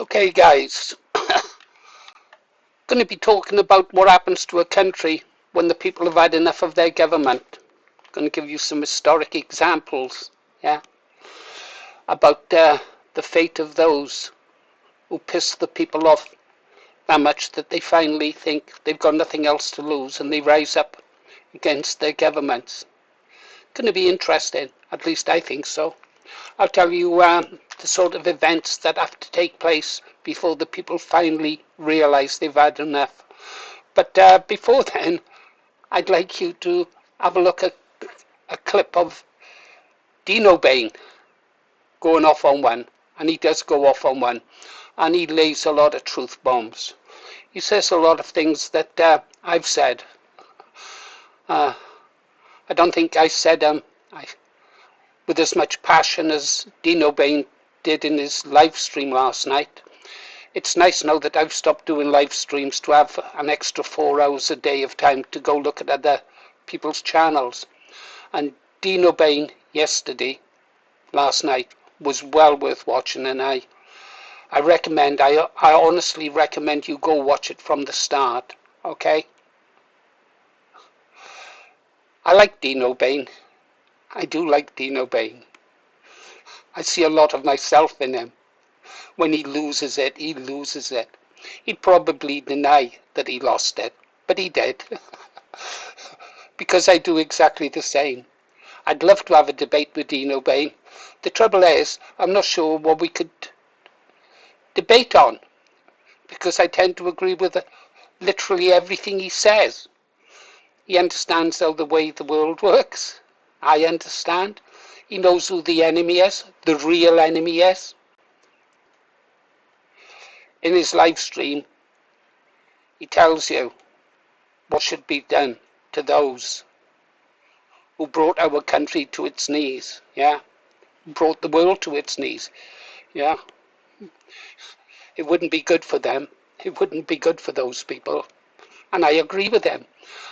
Okay, guys, going to be talking about what happens to a country when the people have had enough of their government. Going to give you some historic examples, yeah, about the fate of those who piss the people off that much that they finally think they've got nothing else to lose and they rise up against their governments. Going to be interesting, at least I think so. I'll tell you the sort of events that have to take place before the people finally realise they've had enough. But before then, I'd like you to have a look at a clip of Dinobane going off on one, and he does go off on one, and he lays a lot of truth bombs. He says a lot of things that I've said. I don't think I said them with as much passion as Dinobane did in his live stream last night. It's nice now that I've stopped doing live streams to have an extra 4 hours a day of time to go look at other people's channels. And Dinobane last night, was well worth watching, and I honestly recommend you go watch it from the start, okay? I like Dinobane. I do like Dinobane. I see a lot of myself in him. When he loses it, he loses it. He'd probably deny that he lost it, but he did. Because I do exactly the same. I'd love to have a debate with Dinobane. The trouble is, I'm not sure what we could debate on, because I tend to agree with literally everything he says. He understands how the way the world works. I understand. He knows who the enemy is, the real enemy is. In his live stream, he tells you what should be done to those who brought our country to its knees, yeah? Brought the world to its knees, yeah? It wouldn't be good for them. It wouldn't be good for those people. And I agree with them.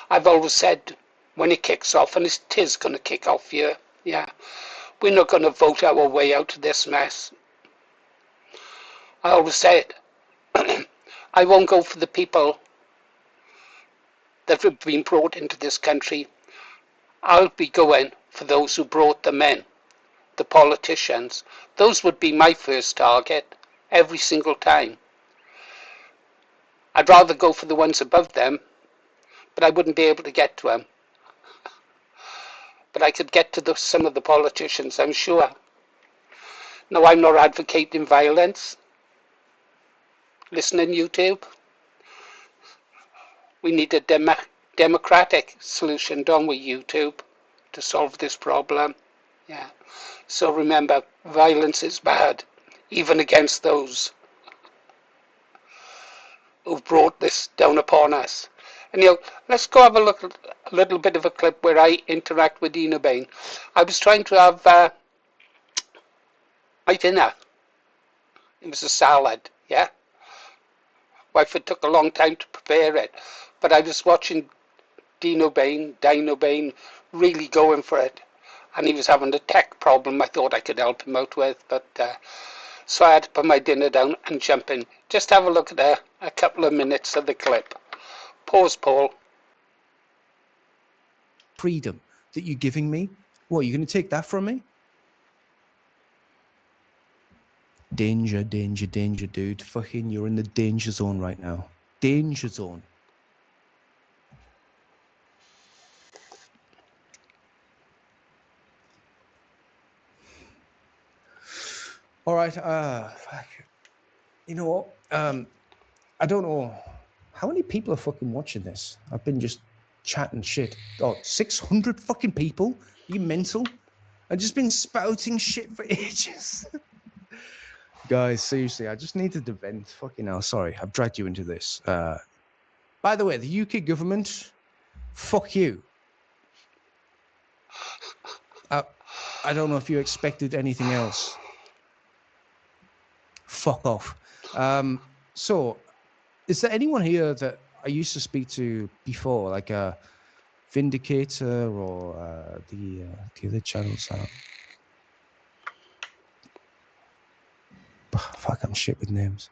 I've always said when it kicks off, and it is going to kick off here, yeah, we're not going to vote our way out of this mess. I always said, I won't go for the people that have been brought into this country. I'll be going for those who brought them in, the politicians. Those would be my first target every single time. I'd rather go for the ones above them, but I wouldn't be able to get to them. But I could get to some of the politicians, I'm sure. No, I'm not advocating violence. Listen on YouTube. We need a democratic solution, don't we, YouTube, to solve this problem. Yeah. So remember, violence is bad, even against those who've brought this down upon us. And let's go have a look at a little bit of a clip where I interact with Dinobane. I was trying to have my dinner. It was a salad, yeah. Wife, it took a long time to prepare it, but I was watching Dinobane really going for it, and he was having a tech problem I thought I could help him out with, but so I had to put my dinner down and jump in. Just have a look at a couple of minutes of the clip. Pause, Paul. Freedom that you're giving me? What, you're going to take that from me? Danger, danger, danger, dude. Fucking, you're in the danger zone right now. Danger zone. All right, fuck. You know what? I don't know how many people are fucking watching this. I've been just chatting shit. Oh, 600 fucking people? Are you mental? I've just been spouting shit for ages. Guys, seriously, I just needed to vent. Fucking hell, sorry, I've dragged you into this. By the way, the UK government, fuck you. I don't know if you expected anything else. Fuck off. So, is there anyone here that I used to speak to before, like a Vindicator or the other channels? Fuck, I'm shit with names.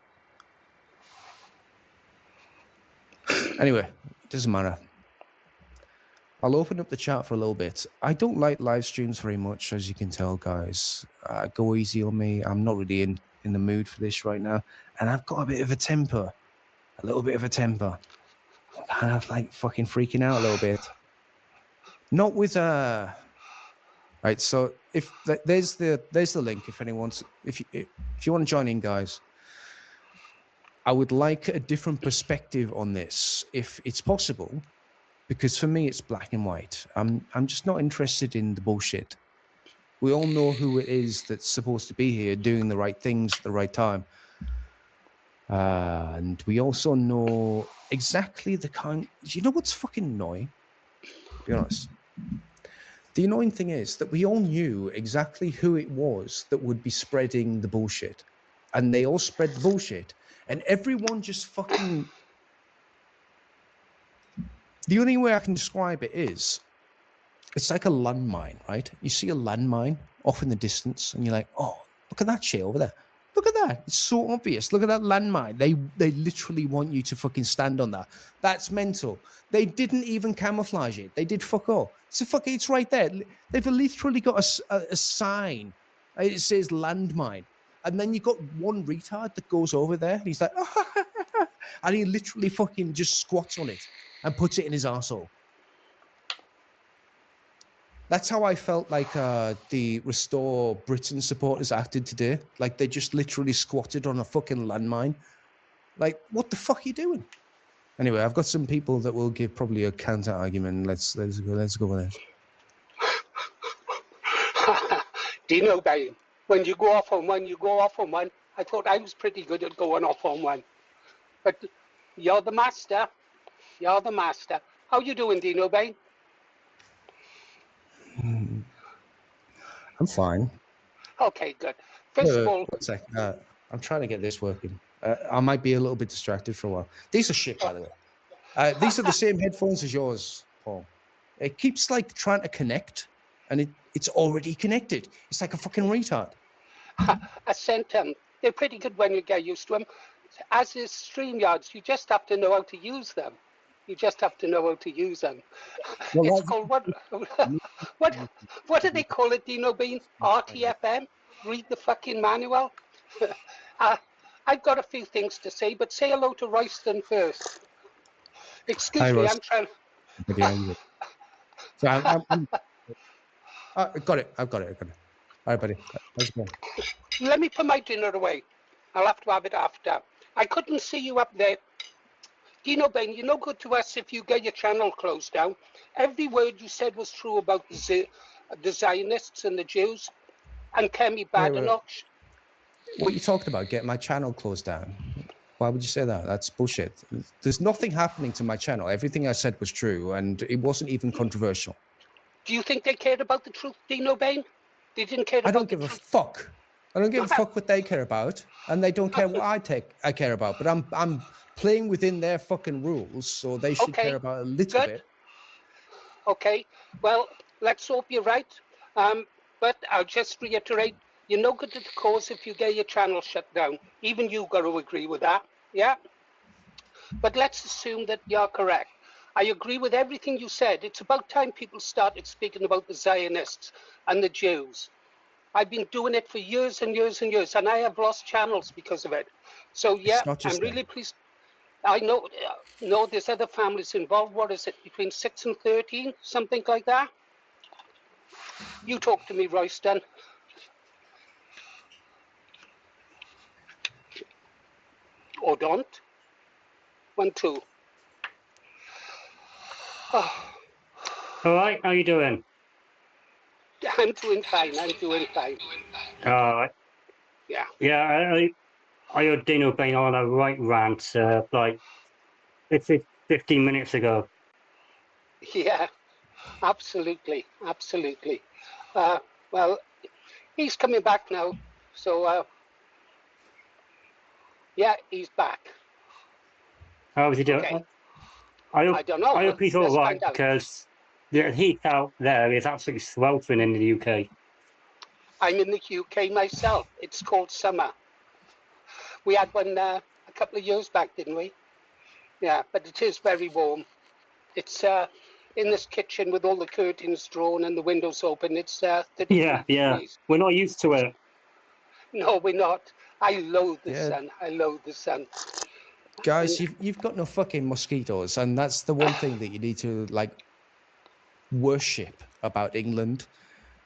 Anyway, it doesn't matter. I'll open up the chat for a little bit. I don't like live streams very much, as you can tell, guys. Go easy on me. I'm not really in the mood for this right now. And I've got a bit of a temper. A little bit of a temper. I'm kind of like fucking freaking out a little bit. Not with right, so if there's the link if anyone's if you want to join in, guys. I would like a different perspective on this if it's possible, because for me it's black and white. I'm just not interested in the bullshit. We all know who it is that's supposed to be here doing the right things at the right time. And we also know exactly the kind. You know what's fucking annoying? Be honest. The annoying thing is that we all knew exactly who it was that would be spreading the bullshit. And they all spread the bullshit. And everyone just fucking. The only way I can describe it is it's like a landmine, right? You see a landmine off in the distance and you're like, oh, look at that shit over there. Look at that. It's so obvious. Look at that landmine. They literally want you to fucking stand on that. That's mental. They didn't even camouflage it. They did fuck all. It's right there. They've literally got a sign. It says landmine. And then you got one retard that goes over there and he's like, oh, and he literally fucking just squats on it and puts it in his arsehole. That's how I felt like the Restore Britain supporters acted today. Like they just literally squatted on a fucking landmine. Like, what the fuck are you doing? Anyway, I've got some people that will give probably a counter argument. Let's go with it. Dinobane, when you go off on one, you go off on one. I thought I was pretty good at going off on one. But you're the master. You're the master. How you doing, Dinobane? I'm fine. Okay, good. First of all, one sec. I'm trying to get this working. I might be a little bit distracted for a while. These are shit, by the way. These are the same headphones as yours, Paul. It keeps like trying to connect, and it's already connected. It's like a fucking retard. I sent them. They're pretty good when you get used to them. As is StreamYards, you just have to know how to use them. You just have to know how to use them. Well, it's called what do they call it, Dinobane? RTFM? Read the fucking manual. I've got a few things to say, but say hello to Royston first. Excuse Hi, me, Ross. I'm trying. So got it. I've got it. All right, buddy. How's it going? Let me put my dinner away. I'll have to have it after. I couldn't see you up there. Dinobane, you're no good to us if you get your channel closed down. Every word you said was true about the Zionists and the Jews and Kemi Badenoch. What you talked about, getting my channel closed down. Why would you say that? That's bullshit. There's nothing happening to my channel. Everything I said was true, and it wasn't even controversial. Do you think they cared about the truth, Dinobane? They didn't care about the truth. I don't give a fuck. I don't give a fuck what they care about, and they don't care what I care about. But I'm playing within their fucking rules, so they should care about a little bit. Okay. Well, let's hope you're right. But I'll just reiterate, you're no good at the cause if you get your channel shut down. Even you got to agree with that. Yeah? But let's assume that you're correct. I agree with everything you said. It's about time people started speaking about the Zionists and the Jews. I've been doing it for years and years and years, and I have lost channels because of it. So, yeah, I'm really pleased. I know there's other families involved. What is it, between 6 and 13, something like that? You talk to me, Royston. Or don't. 1, 2. Oh. All right, how you doing? I'm doing fine. All right. Yeah. Yeah, I heard Dinobane on a right rant, like, it's 15 minutes ago. Yeah, absolutely. Well, he's coming back now. So, yeah, he's back. How is he doing? Okay. I don't know. I hope he's all right, because the heat out there is absolutely sweltering in the UK. I'm in the UK myself. It's called summer. We had one a couple of years back, didn't we? Yeah, but it is very warm. It's in this kitchen with all the curtains drawn and the windows open. It's 33 Yeah. degrees. We're not used to it. No, we're not. I loathe the Yeah, sun. I loathe the sun. guys, And you've got no fucking mosquitoes, and that's the one thing that you need to like worship about England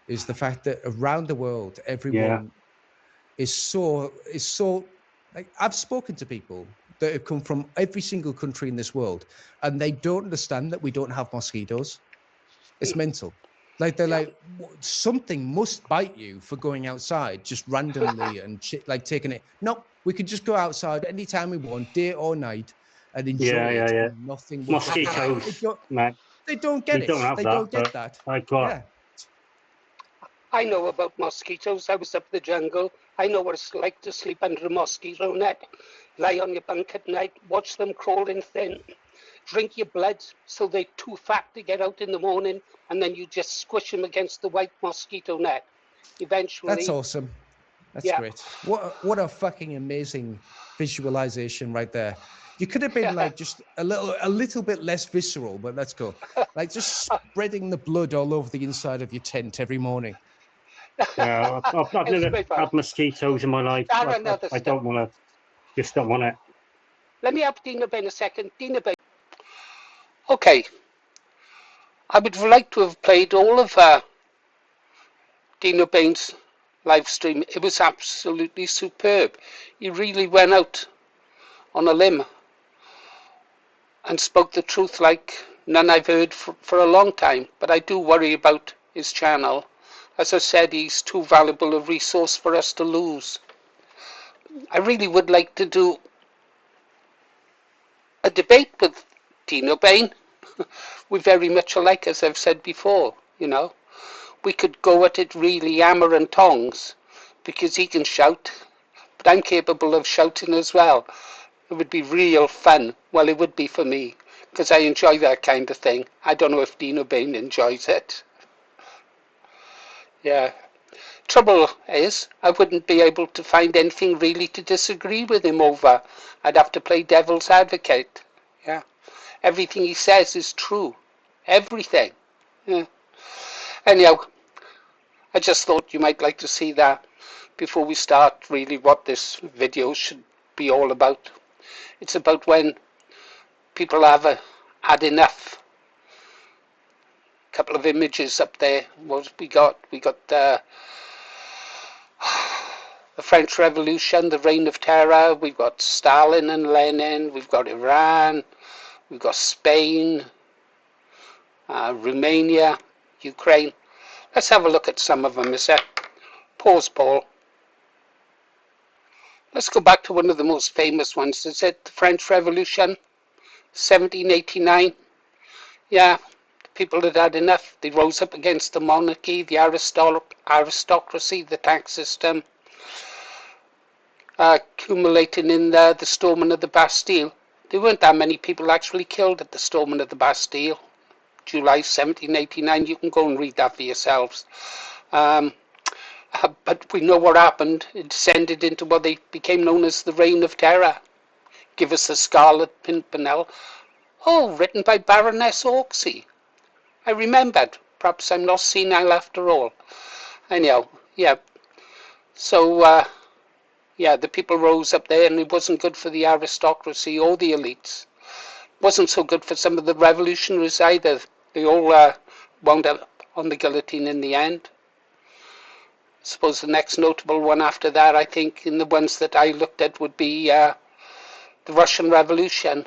is the fact that around the world, Yeah. everyone is so like I've spoken to people that have come from every single country in this world, and they don't understand that we don't have mosquitoes. It's mental. Like they're yeah, like something must bite you for going outside just randomly and shit, like taking it. No, we could just go outside anytime we want, day or night, and enjoy it, Yeah. and nothing will fucking. They Mosquitoes, don't. mate. They don't We get don't it. have They that, don't get but that. I got. Yeah. I know about mosquitoes. I was up the jungle. I know what it's like to sleep under a mosquito net. Lie on your bunk at night, watch them crawling thin. Drink your blood so they're too fat to get out in the morning, and then you just squish them against the white mosquito net. That's Eventually, awesome. That's yeah, great. What a fucking amazing visualization right there. You could have been yeah, like just a little bit less visceral, but let's go. Like just spreading the blood all over the inside of your tent every morning. Yeah, I've it was never great fun. had mosquitoes in my life. Darren, other I stuff. don't want to. Just don't want it. Let me help Dinobane a second. Dinobane. Okay, I would like to have played all of Dinobane's live stream. It was absolutely superb. He really went out on a limb and spoke the truth like none I've heard for a long time. But I do worry about his channel. As I said, he's too valuable a resource for us to lose. I really would like to do a debate with Dinobane. We're very much alike, as I've said before, you know. We could go at it really hammer and tongs because he can shout, but I'm capable of shouting as well. It would be real fun. Well, it would be for me because I enjoy that kind of thing. I don't know if Dinobane enjoys it. Yeah. Trouble is, I wouldn't be able to find anything really to disagree with him over. I'd have to play devil's advocate. Yeah. Everything he says is true. Everything. Yeah. Anyhow, I just thought you might like to see that before we start really what this video should be all about. It's about when people have had enough. A couple of images up there. What we got? We got the French Revolution, the Reign of Terror. We've got Stalin and Lenin. We've got Iran. We've got Spain, Romania, Ukraine. Let's have a look at some of them. Is that pause, Paul? Let's go back to one of the most famous ones. Is it the French Revolution, 1789? Yeah, people had had enough. They rose up against the monarchy, the aristocracy, the tax system, accumulating in the storming of the Bastille. There weren't that many people actually killed at the storming of the Bastille. July 1789, you can go and read that for yourselves. Um, but we know what happened. It descended into what they became known as the Reign of Terror. Give us the Scarlet Pimpernel. Oh, written by Baroness Hawksey. I remembered. Perhaps I'm not senile after all. Anyhow, yeah. So, yeah, the people rose up there, and it wasn't good for the aristocracy or the elites. It wasn't so good for some of the revolutionaries either. They all wound up on the guillotine in the end. I suppose the next notable one after that, I think, in the ones that I looked at would be the Russian Revolution.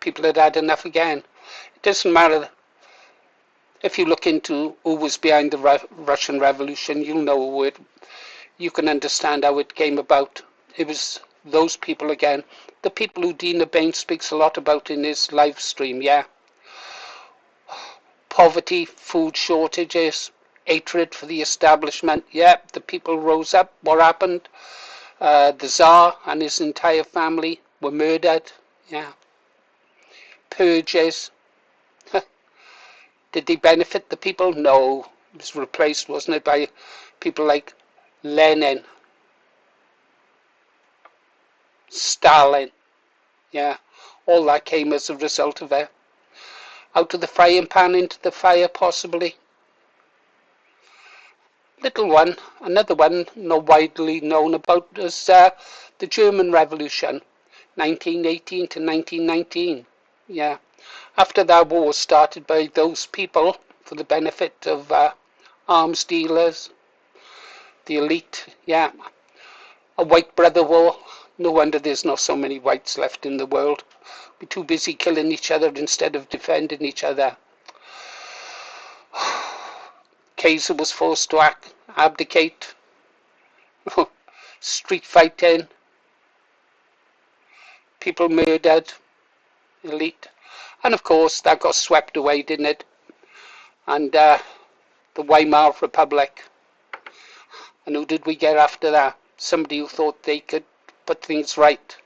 People had had enough again. It doesn't matter if you look into who was behind the Russian Revolution, you'll know it. You can understand how it came about. It was those people again. The people who Dinobane speaks a lot about in his live stream, yeah. Poverty, food shortages, hatred for the establishment. Yeah, the people rose up. What happened? The Tsar and his entire family were murdered. Yeah. Purges. Did they benefit the people? No. It was replaced, wasn't it, by people like Lenin, Stalin. Yeah. All that came as a result of it. Out of the frying pan into the fire, possibly. Little one, another one not widely known about, is the German Revolution, 1918 to 1919. Yeah. After that war started by those people for the benefit of arms dealers, the elite, yeah. A white brother war. No wonder there's not so many whites left in the world. We're too busy killing each other instead of defending each other. Kaiser was forced to abdicate. Street fighting. People murdered. Elite. And of course that got swept away, didn't it? And the Weimar Republic. And who did we get after that? Somebody who thought they could put things right.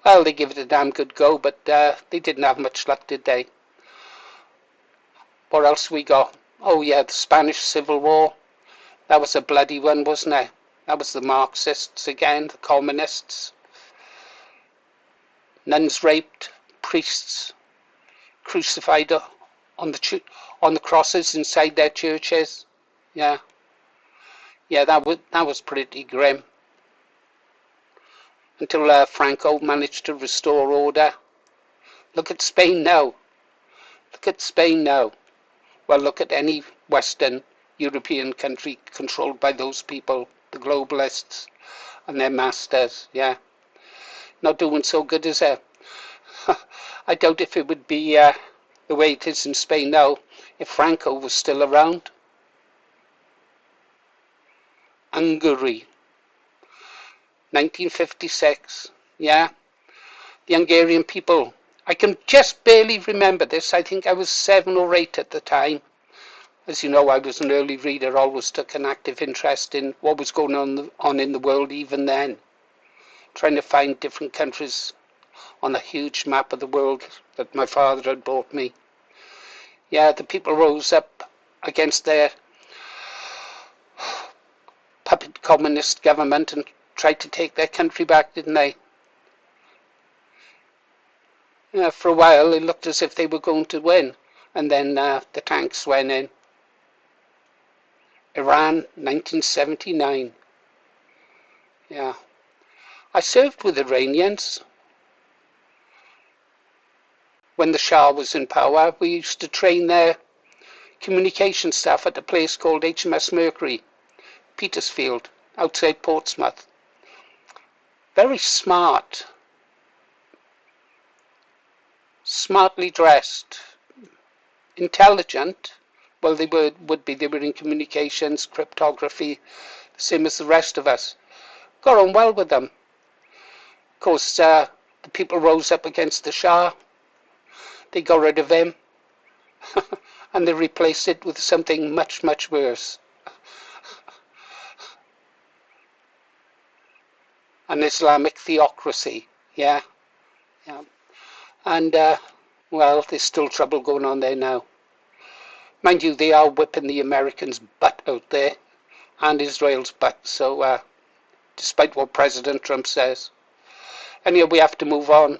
Well, they gave it a damn good go, but they didn't have much luck, did they? What else we got? Oh yeah, the Spanish Civil War. That was a bloody one, wasn't it? That was the Marxists again, the communists. Nuns raped, priests crucified on the crosses inside their churches. Yeah, that was pretty grim. Until Franco managed to restore order. Look at Spain now. Look at Spain now. Well, look at any Western European country controlled by those people, the globalists and their masters. Yeah, not doing so good, is it? I doubt if it would be the way it is in Spain now if Franco was still around. Hungary, 1956. Yeah, the Hungarian people. I can just barely remember this. I think I was 7 or 8 at the time. As you know, I was an early reader, always took an active interest in what was going on in the world even then. Trying to find different countries on a huge map of the world that my father had bought me. Yeah, the people rose up against their puppet communist government and tried to take their country back, didn't they? Yeah, for a while it looked as if they were going to win, and then the tanks went in. Iran, 1979. Yeah, I served with Iranians when the Shah was in power. We used to train their communication staff at a place called HMS Mercury, Petersfield, outside Portsmouth. Very smart, smartly dressed, intelligent. Well, they would be. They were in communications, cryptography, the same as the rest of us. Got on well with them. Of course, the people rose up against the Shah. They got rid of him, and they replaced it with something much, much worse. An Islamic theocracy, yeah. And, well, there's still trouble going on there now. Mind you, they are whipping the Americans' butt out there, and Israel's butt, so, despite what President Trump says. Anyway, we have to move on.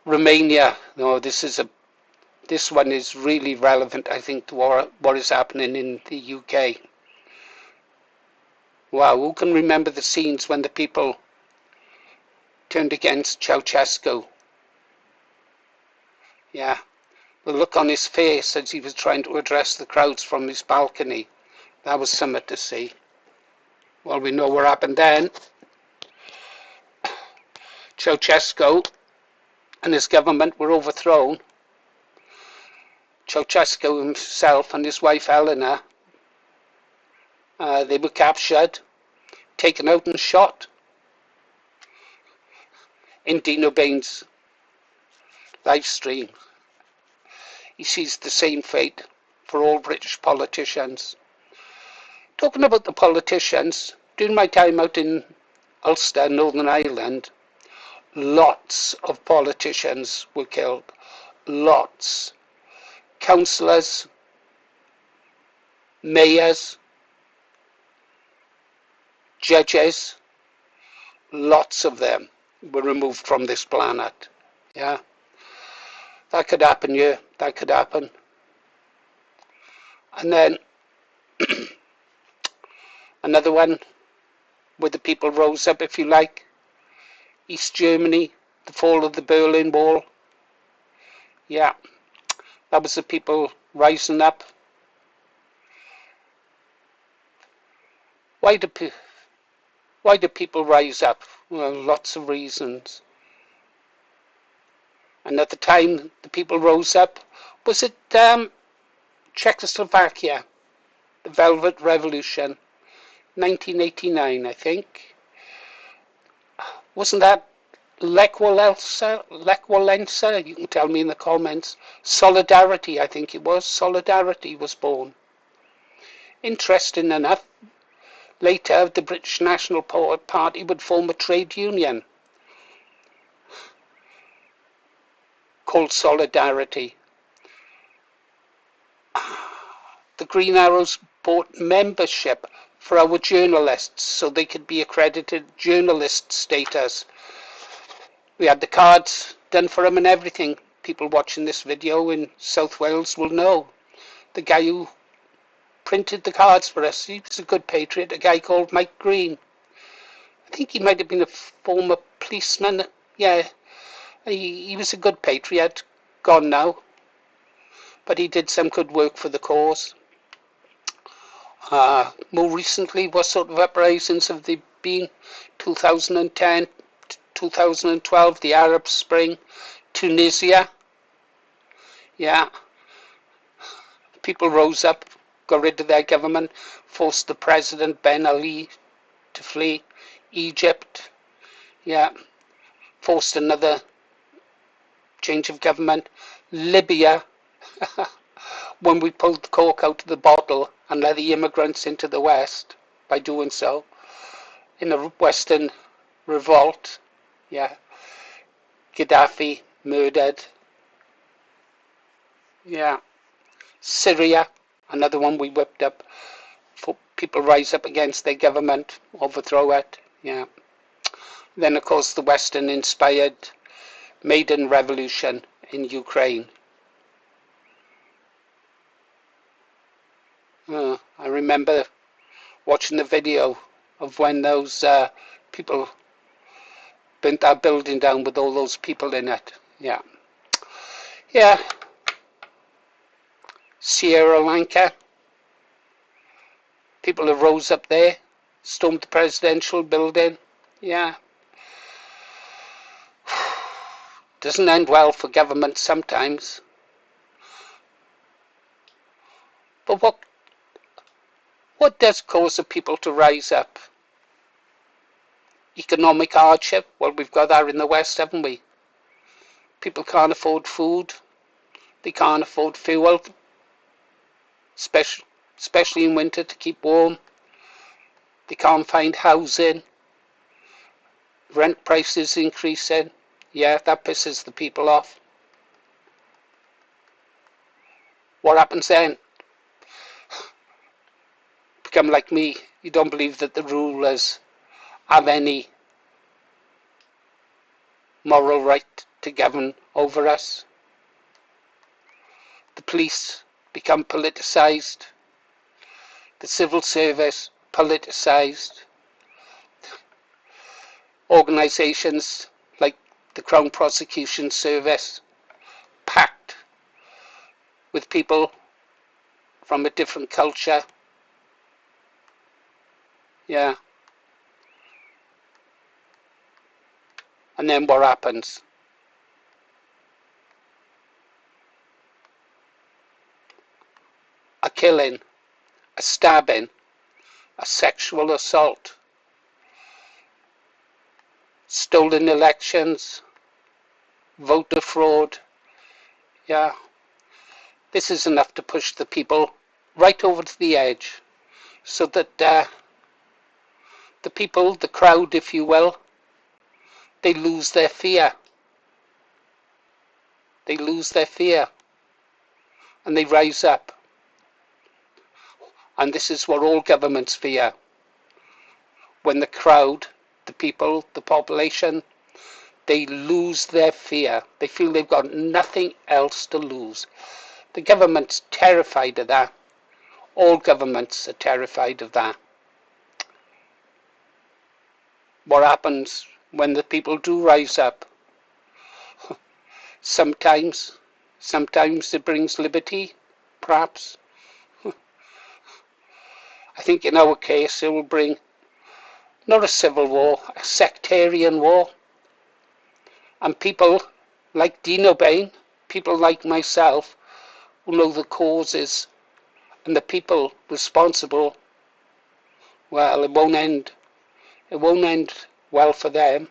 Romania, no, this one is really relevant, I think, to what is happening in the UK. Wow, who can remember the scenes when the people turned against Ceausescu? Yeah, the look on his face as he was trying to address the crowds from his balcony, that was something to see. Well, we know what happened then. Ceausescu and his government were overthrown. Ceausescu himself and his wife Elena, they were captured, taken out and shot in Dinobane's live stream. He sees the same fate for all British politicians. Talking about the politicians, during my time out in Ulster, Northern Ireland, lots of politicians were killed. Lots. Councillors, mayors, judges, lots of them. we're removed from this planet. Yeah, that could happen. Yeah, that could happen. And then another one where the people rose up, if you like. East Germany, the fall of the Berlin Wall. Yeah, that was the people rising up. Why do people rise up? Well, lots of reasons. And at the time the people rose up, was it Czechoslovakia, the Velvet Revolution, 1989, I think. Wasn't that Lech Walesa? You can tell me in the comments. Solidarity, I think it was. Solidarity was born. Interesting enough, later the British National Party would form a trade union called Solidarity. The Green Arrows bought membership for our journalists so they could be accredited journalist status. We had the cards done for them and everything. People watching this video in South Wales will know. The guy who printed the cards for us, he was a good patriot, a guy called Mike Green. I think he might have been a former policeman. Yeah, he was a good patriot, gone now. But he did some good work for the cause. More recently, what sort of uprisings have there been? 2010, 2012, the Arab Spring, Tunisia. Yeah, people rose up, got rid of their government, forced the president Ben Ali to flee. Egypt, yeah, forced another change of government. Libya, when we pulled the cork out of the bottle and let the immigrants into the West by doing so, in a Western revolt, yeah, Gaddafi murdered, yeah, Syria, another one we whipped up, for people rise up against their government, overthrow it, yeah. Then of course the Western inspired Maidan Revolution in Ukraine. I remember watching the video of when those people burnt that building down with all those people in it. Yeah. Yeah. Sri Lanka. People have rose up there, stormed the presidential building. Yeah. Doesn't end well for government sometimes. But what does cause the people to rise up? Economic hardship? Well, we've got that in the West, haven't we? People can't afford food. They can't afford fuel, especially in winter to keep warm. They can't find housing. Rent prices increasing. Yeah, that pisses the people off. What happens then? Become like me. You don't believe that the rulers have any moral right to govern over us. The police become politicised. The civil service politicised. Organisations like the Crown Prosecution Service packed with people from a different culture. Yeah. And then what happens? A killing, a stabbing, a sexual assault, stolen elections, voter fraud. Yeah. This is enough to push the people right over to the edge so that the people, the crowd, if you will, they lose their fear. They lose their fear and they rise up. And this is what all governments fear. When the crowd, the people, the population, they lose their fear. They feel they've got nothing else to lose. The government's terrified of that. All governments are terrified of that. What happens when the people do rise up? Sometimes it brings liberty, perhaps. I think in our case it will bring not a civil war, a sectarian war. And people like Dinobane, people like myself, who know the causes and the people responsible, well, it won't end well for them.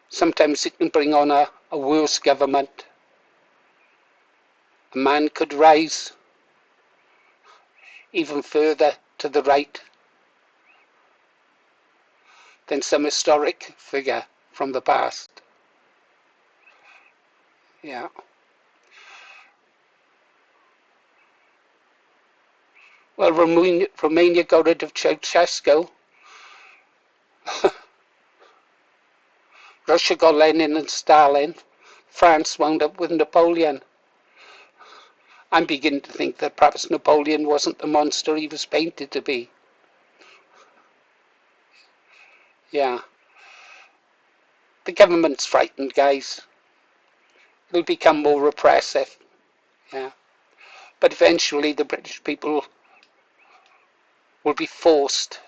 Sometimes it can bring on a worse government. A man could rise even further to the right than some historic figure from the past. Yeah. Well, Romania got rid of Ceausescu. Russia got Lenin and Stalin. France wound up with Napoleon. I'm beginning to think that perhaps Napoleon wasn't the monster he was painted to be. Yeah. The government's frightened, guys. It'll become more repressive. Yeah. But eventually the British people will be forced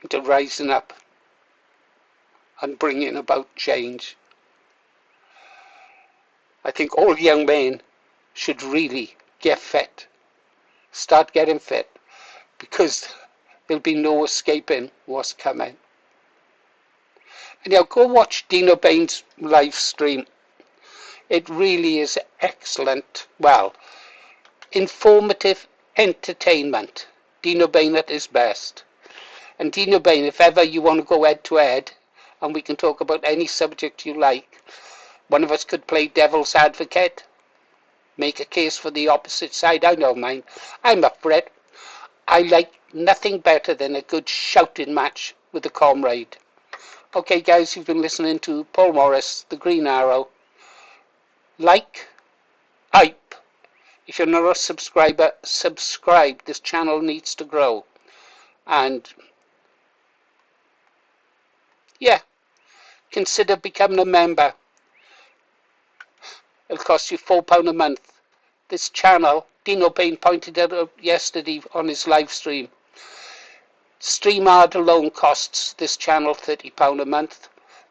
into rising up and bringing about change. I think all young men should really get fit. Start getting fit, because there'll be no escaping what's coming. And now go watch Dinobane's live stream. It really is excellent. Well, informative entertainment. Dinobane at his best. And Dinobane, if ever you want to go head to head, and we can talk about any subject you like, one of us could play devil's advocate, make a case for the opposite side. I know mine. I'm up for it. I like nothing better than a good shouting match with a comrade. Okay, guys, you've been listening to Paul Morris, the Green Arrow. Like, hype. If you're not a subscriber, subscribe. This channel needs to grow. And yeah, consider becoming a member. It'll cost you £4 a month. This channel, Dinobane pointed it out yesterday on his live stream. StreamYard alone costs this channel £30 a month.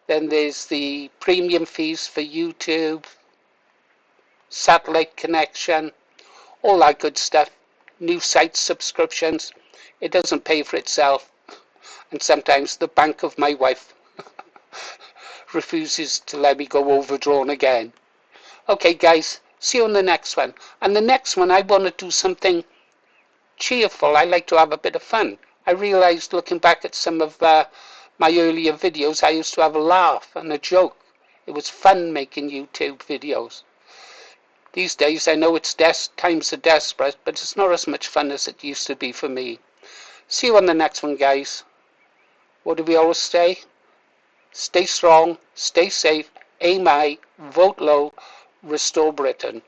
Then there's the premium fees for YouTube, satellite connection, all that good stuff. New site subscriptions. It doesn't pay for itself. And sometimes the bank of my wife refuses to let me go overdrawn again. Okay, guys, see you on the next one. And the next one, I want to do something cheerful. I like to have a bit of fun. I realized looking back at some of my earlier videos, I used to have a laugh and a joke. It was fun making YouTube videos. These days, I know times are desperate, but it's not as much fun as it used to be for me. See you on the next one, guys. What do we always say? Stay strong, stay safe, aim high, vote low, restore Britain.